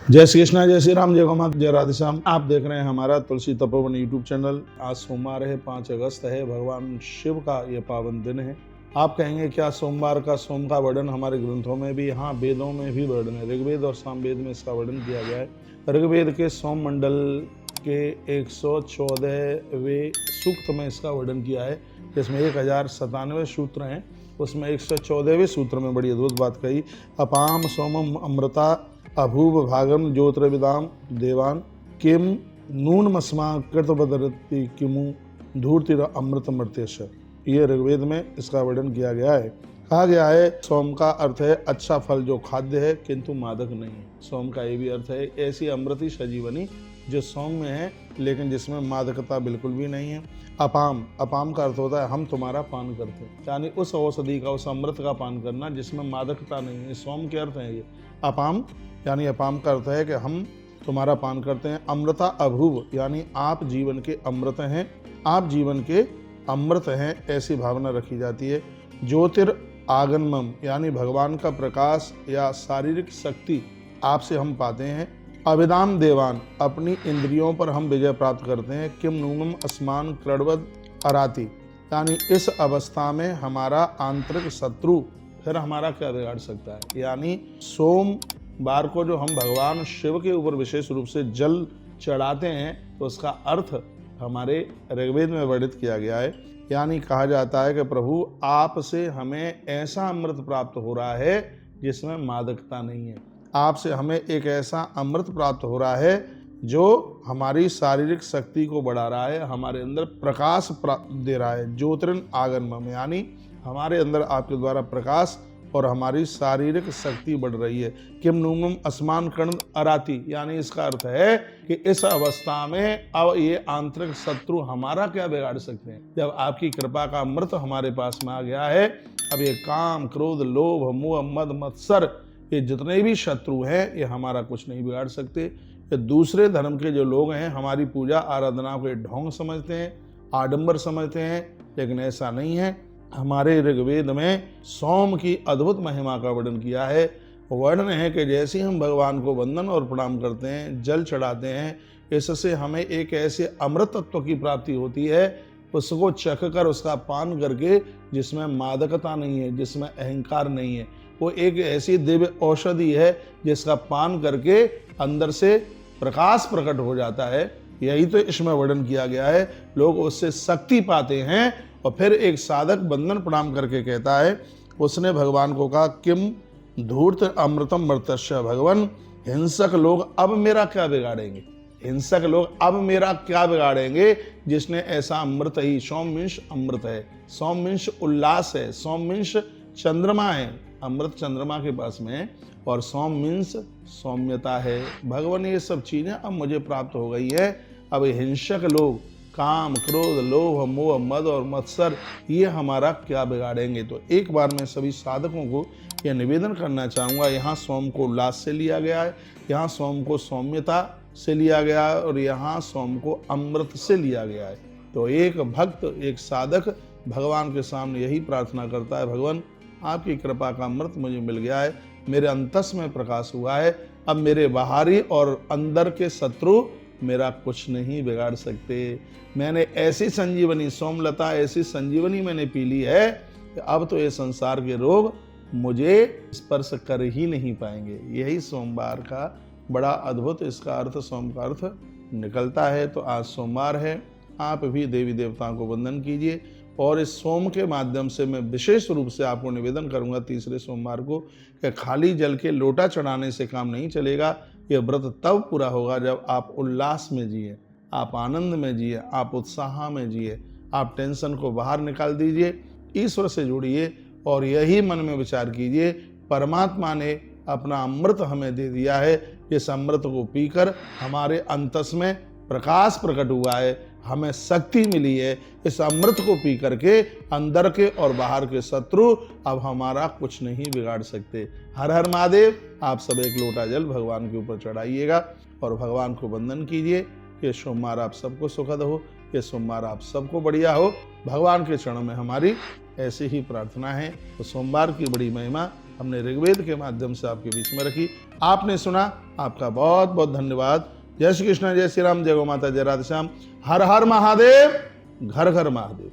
जय श्री कृष्णा, जय श्री राम, जय गौ माता, जय राधे श्याम। आप देख रहे हैं हमारा तुलसी तपोवन यूट्यूब चैनल। आज सोमवार है, 5 अगस्त है, भगवान शिव का ये पावन दिन है। आप कहेंगे क्या सोमवार का सोम का वर्णन हमारे ग्रंथों में भी? हाँ, वेदों में भी वर्णन है। ऋग्वेद और सामवेद में इसका वर्णन किया गया है। ऋग्वेद के सोम मंडल के 114वें सूक्त में इसका वर्णन किया है, जिसमें 1097 सूत्र हैं। उसमें 114वें सूत्र में बड़ी अद्भुत बात कही। अपाम सोमम अमृता अभूव भागम ज्योतिर्विदाम देवान किम नूनमस्मा कृतवदरति किमु धूर्तिर अमृत मर्त्यश। ये ऋग्वेद में इसका वर्णन किया गया है। कहा गया है सोम का अर्थ है अच्छा फल जो खाद्य है किंतु मादक नहीं है। सोम का ये भी अर्थ है ऐसी अमृति सजीवनी जो सोम में है लेकिन जिसमें मादकता बिल्कुल भी नहीं है। अपाम, अपाम का अर्थ होता है हम तुम्हारा पान करते हैं, यानी उस औषधि का, उस अमृत का पान करना जिसमें मादकता नहीं है। सोम के अर्थ है ये अपाम, यानी अपाम का अर्थ है कि हम तुम्हारा पान करते हैं। अमृता अभूव, यानी आप जीवन के अमृत हैं, आप जीवन के अमृत हैं, ऐसी भावना रखी जाती है। ज्योतिर आगमम, यानी भगवान का प्रकाश या शारीरिक शक्ति आपसे हम पाते हैं। अभिदाम देवान, अपनी इंद्रियों पर हम विजय प्राप्त करते हैं। किम नूनम अस्मान कृणवद अराति, यानी इस अवस्था में हमारा आंतरिक शत्रु फिर हमारा क्या बिगाड़ सकता है। यानी सोमवार को जो हम भगवान शिव के ऊपर विशेष रूप से जल चढ़ाते हैं तो उसका अर्थ हमारे ऋग्वेद में वर्णित किया गया है। यानी कहा जाता है कि प्रभु आपसे हमें ऐसा अमृत प्राप्त हो रहा है जिसमें मादकता नहीं है। आपसे हमें एक ऐसा अमृत प्राप्त हो रहा है जो हमारी शारीरिक शक्ति को बढ़ा रहा है, हमारे अंदर प्रकाश दे रहा है। ज्योतिर्न आगमम, यानी हमारे अंदर आपके द्वारा प्रकाश और हमारी शारीरिक शक्ति बढ़ रही है। किम नूनम अस्मान कर्ण अराती, यानी इसका अर्थ है कि इस अवस्था में अब ये आंतरिक शत्रु हमारा क्या बिगाड़ सकते हैं। जब आपकी कृपा का अमृत हमारे पास में आ गया है, अब ये काम, क्रोध, लोभ, मोह, मद, मत्सर, ये जितने भी शत्रु हैं ये हमारा कुछ नहीं बिगाड़ सकते। ये दूसरे धर्म के जो लोग हैं हमारी पूजा आराधना को ढोंग समझते हैं, आडंबर समझते हैं, लेकिन ऐसा नहीं है। हमारे ऋग्वेद में सोम की अद्भुत महिमा का वर्णन किया है। वर्णन है कि जैसे हम भगवान को वंदन और प्रणाम करते हैं, जल चढ़ाते हैं, इससे हमें एक ऐसे अमृत तत्व की प्राप्ति होती है, उसको चख कर, उसका पान करके, जिसमें मादकता नहीं है, जिसमें अहंकार नहीं है। वो एक ऐसी दिव्य औषधि है जिसका पान करके अंदर से प्रकाश प्रकट हो जाता है। यही तो इसमें वर्णन किया गया है। लोग उससे शक्ति पाते हैं और फिर एक साधक वंदन प्रणाम करके कहता है, उसने भगवान को कहा किम धूर्त अमृतम मर्त्यस्य, भगवान हिंसक लोग अब मेरा क्या बिगाड़ेंगे, हिंसक लोग अब मेरा क्या बिगाड़ेंगे जिसने ऐसा अमृत ही, सोम मीन्स अमृत है, सोम मीन्स उल्लास है, सोम मीन्स चंद्रमा है, अमृत चंद्रमा के पास में है, और सोम मीन्स सौम्यता है। भगवान ये सब चीजें अब मुझे प्राप्त हो गई है। अब हिंसक लोग काम, क्रोध, लोभ, मोह, मद और मत्सर, ये हमारा क्या बिगाड़ेंगे। तो एक बार मैं सभी साधकों को यह निवेदन करना चाहूँगा, यहाँ सोम को उल्लास से लिया गया है, यहाँ सोम को सौम्यता से लिया गया है, और यहाँ सोम को अमृत से लिया गया है। तो एक भक्त, एक साधक भगवान के सामने यही प्रार्थना करता है, भगवान आपकी कृपा का अमृत मुझे मिल गया है, मेरे अंतस में प्रकाश हुआ है, अब मेरे बाहरी और अंदर के शत्रु मेरा कुछ नहीं बिगाड़ सकते। मैंने ऐसी संजीवनी, सोमलता ऐसी संजीवनी मैंने पी ली है कि अब तो ये संसार के रोग मुझे स्पर्श कर ही नहीं पाएंगे। यही सोमवार का बड़ा अद्भुत इसका अर्थ, सोम का अर्थ निकलता है। तो आज सोमवार है, आप भी देवी देवताओं को वंदन कीजिए। और इस सोम के माध्यम से मैं विशेष रूप से आपको निवेदन करूंगा तीसरे सोमवार को कि खाली जल के लोटा चढ़ाने से काम नहीं चलेगा। यह व्रत तब पूरा होगा जब आप उल्लास में जिए, आप आनंद में जिए, आप उत्साह में जिए, आप टेंशन को बाहर निकाल दीजिए, ईश्वर से जुड़िए और यही मन में विचार कीजिए, परमात्मा ने अपना अमृत हमें दे दिया है, इस अमृत को पीकर हमारे अंतस में प्रकाश प्रकट हुआ है, हमें शक्ति मिली है। इस अमृत को पी करके अंदर के और बाहर के शत्रु अब हमारा कुछ नहीं बिगाड़ सकते। हर हर महादेव। आप सब एक लोटा जल भगवान के ऊपर चढ़ाइएगा और भगवान को वंदन कीजिए। ये सोमवार आप सबको सुखद हो, ये सोमवार आप सबको बढ़िया हो। भगवान के चरणों में हमारी ऐसी ही प्रार्थना है। तो सोमवार की बड़ी महिमा हमने ऋग्वेद के माध्यम से आपके बीच में रखी। आपने सुना, आपका बहुत बहुत धन्यवाद। जय श्री कृष्ण, जय श्री राम, जय गौ माता, जय राधे श्याम। हर हर महादेव, घर घर महादेव।